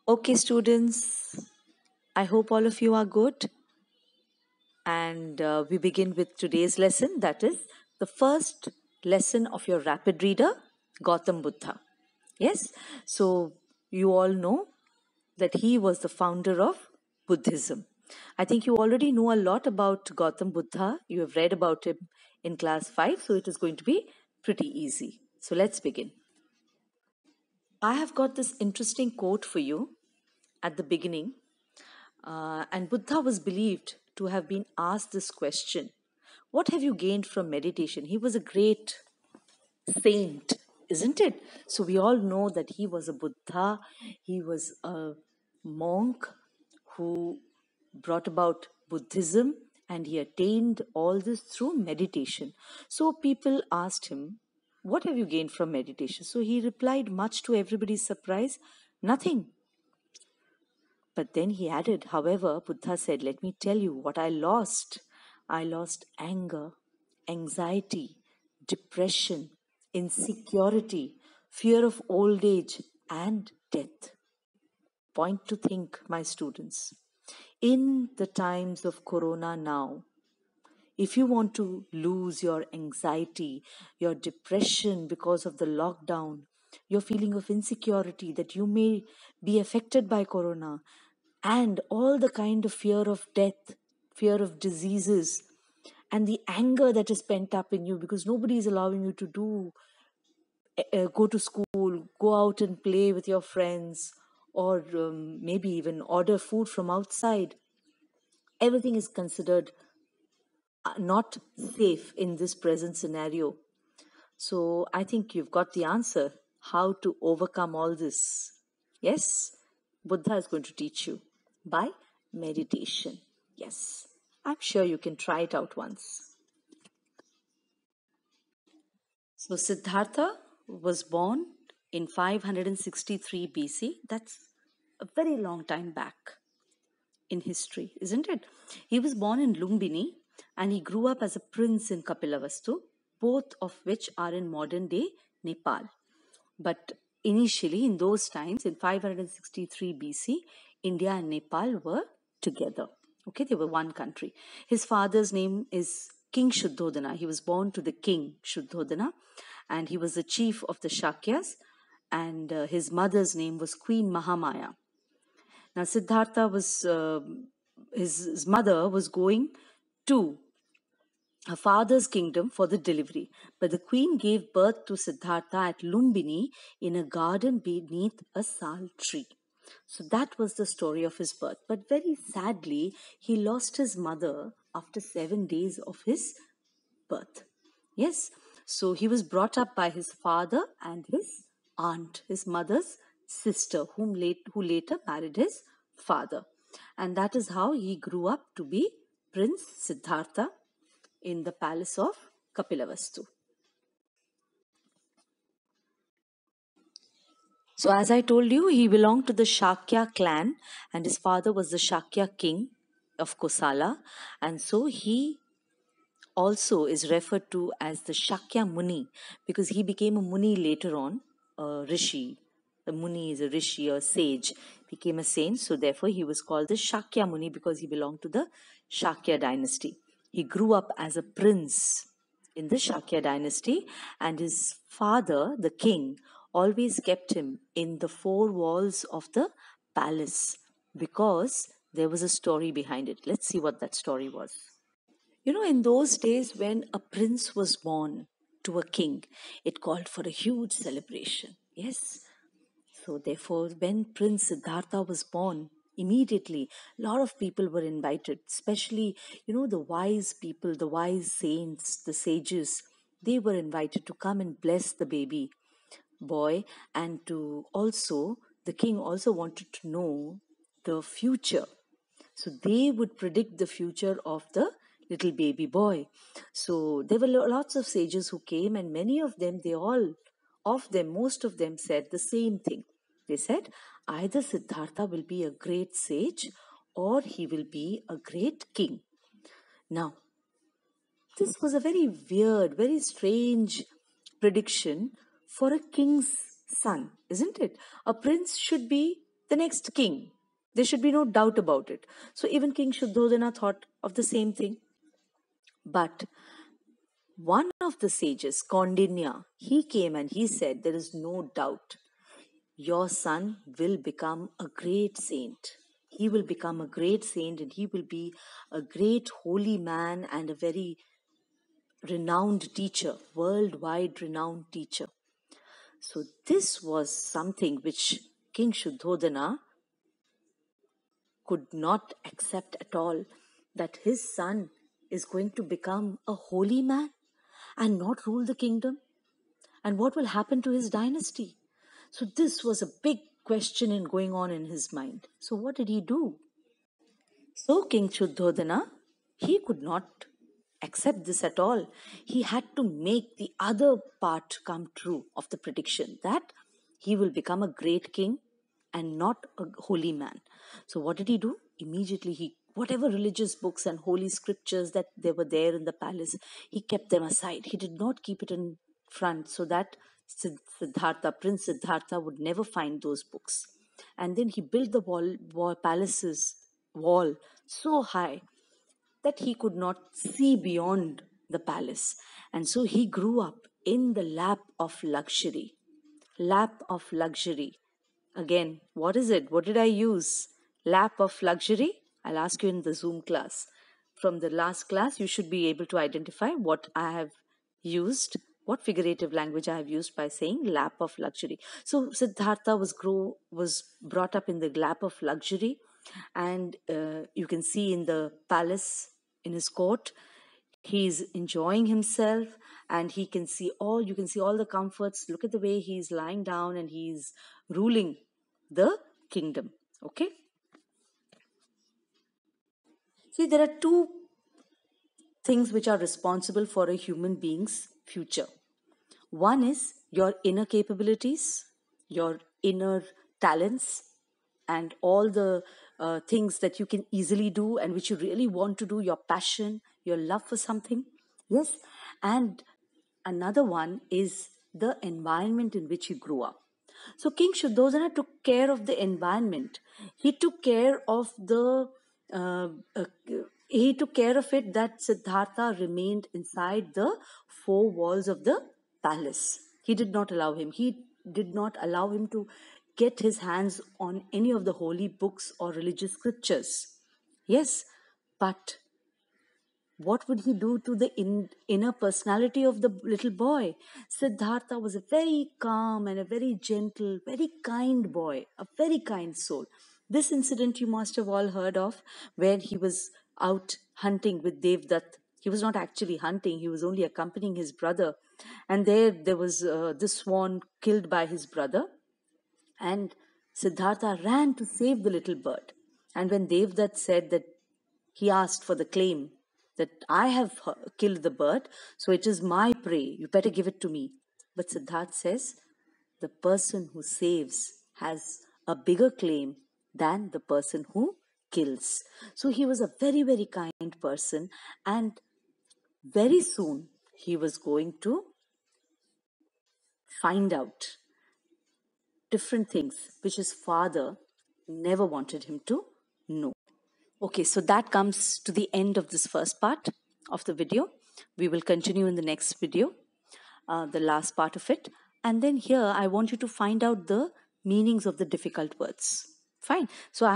Okay, students, I hope all of you are good. And we begin with today's lesson, that is the first lesson of your rapid reader, Gautam Buddha. Yes, so you all know that he was the founder of Buddhism. I think you already know a lot about Gautam Buddha. You have read about him in class 5, so it is going to be pretty easy. So let's begin. I have got this interesting quote for you at the beginning. And Buddha was believed to have been asked this question: what have you gained from meditation? He was a great saint, isn't it? So we all know that he was a Buddha, he was a monk who brought about Buddhism, and he attained all this through meditation. So people asked him, what have you gained from meditation? So he replied, much to everybody's surprise, nothing. But then he added, however, Buddha said, let me tell you what I lost. I lost anger, anxiety, depression, insecurity, fear of old age, and death. Point to think, my students. In the times of Corona now, if you want to lose your anxiety, your depression because of the lockdown, your feeling of insecurity that you may be affected by Corona, and all the kind of fear of death, fear of diseases, and the anger that is pent up in you because nobody is allowing you to go to school, go out and play with your friends, or maybe even order food from outside. Everything is considered not safe in this present scenario. So I think you've got the answer how to overcome all this. Yes, Buddha is going to teach you by meditation. Yes, I'm sure you can try it out once. So Siddhartha was born in 563 BC. That's a very long time back in history, isn't it? He was born in Lumbini and he grew up as a prince in Kapilavastu, both of which are in modern day Nepal. But initially, in those times, in 563 BC, India and Nepal were together. Okay, they were one country. His father's name is King Shuddhodana. He was born to the king Shuddhodana, and he was the chief of the Shakyas, and his mother's name was Queen Mahamaya. Now, Siddhartha was, his mother was going to her father's kingdom for the delivery. But the queen gave birth to Siddhartha at Lumbini in a garden beneath a sal tree. So that was the story of his birth. But very sadly, he lost his mother after 7 days of his birth. Yes, so he was brought up by his father and his aunt, his mother's sister, who later married his father. And that is how he grew up to be Prince Siddhartha in the palace of Kapilavastu. So, as I told you, he belonged to the Shakya clan, and his father was the Shakya king of Kosala, and so he also is referred to as the Shakya Muni because he became a Muni later on, a Rishi. The Muni is a Rishi, a sage, became a saint, so therefore he was called the Shakya Muni because he belonged to the Shakya dynasty. He grew up as a prince in the Shakya dynasty, and his father, the king, always kept him in the four walls of the palace because there was a story behind it. Let's see what that story was. You know, in those days when a prince was born to a king, it called for a huge celebration. Yes. So, therefore, when Prince Siddhartha was born, immediately a lot of people were invited, especially, the wise people, the wise saints, the sages. They were invited to come and bless the baby boy, and to also, the king also wanted to know the future. So they would predict the future of the little baby boy. So there were lots of sages who came, and many of them, most of them said the same thing. They said either Siddhartha will be a great sage or he will be a great king. Now, this was a very weird, very strange prediction for a king's son, isn't it? A prince should be the next king. There should be no doubt about it. So even King Shuddhodana thought of the same thing. But one of the sages, Kondinya, he came and he said, there is no doubt your son will become a great saint. He will become a great saint and he will be a great holy man and a very renowned teacher, worldwide renowned teacher. So this was something which King Shuddhodana could not accept at all, that his son is going to become a holy man and not rule the kingdom. And what will happen to his dynasty? So this was a big question in going on in his mind. So what did he do? So King Shuddhodana, he could not accept this at all. He had to make the other part come true of the prediction, that he will become a great king and not a holy man. So what did he do? Immediately he, whatever religious books and holy scriptures that they were there in the palace, he kept them aside. He did not keep it in front, so that Siddhartha, Prince Siddhartha, would never find those books. And then he built the palace's wall so high that he could not see beyond the palace. And so he grew up in the lap of luxury. Lap of luxury. Again, what is it? What did I use? Lap of luxury? I'll ask you in the Zoom class. From the last class, you should be able to identify what I have used, what figurative language I have used by saying lap of luxury. So Siddhartha was brought up in the lap of luxury, and you can see in the palace, in his court, he's enjoying himself, and you can see all the comforts. Look at the way he's lying down and he's ruling the kingdom. Okay, see, there are two things which are responsible for a human being's future. One is your inner capabilities, your inner talents, and all the things that you can easily do and which you really want to do, your passion, your love for something. Yes. And another one is the environment in which you grew up. So King Shuddhodana took care of the environment. He took care of uh, uh, he took care of it, that Siddhartha remained inside the four walls of the palace. He did not allow him. He did not allow him to get his hands on any of the holy books or religious scriptures. Yes, but what would he do to the inner personality of the little boy? Siddhartha was a very calm and a very gentle, very kind boy, a very kind soul. This incident you must have all heard of, where he was out hunting with Devdutt. He was not actually hunting, he was only accompanying his brother. And there was this swan killed by his brother. And Siddhartha ran to save the little bird. And when Devdutt said that, he asked for the claim that I have killed the bird, so it is my prey. You better give it to me. But Siddhartha says, the person who saves has a bigger claim than the person who kills. So he was a very, very kind person, and very soon he was going to find out different things which his father never wanted him to know. Okay, so that comes to the end of this first part of the video. We will continue in the next video, the last part of it. And then here, I want you to find out the meanings of the difficult words. Fine. So I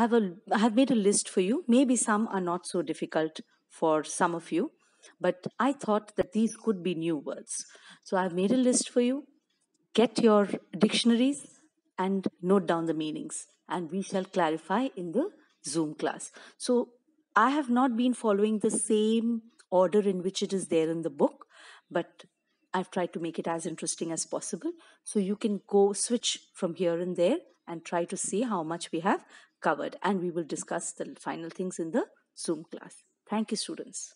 have made a list for you. Maybe some are not so difficult for some of you, but I thought that these could be new words. So I've made a list for you. Get your dictionaries and note down the meanings, and we shall clarify in the Zoom class. So I have not been following the same order in which it is there in the book, but I've tried to make it as interesting as possible. So you can go switch from here and there and try to see how much we have covered, and we will discuss the final things in the Zoom class. Thank you, students.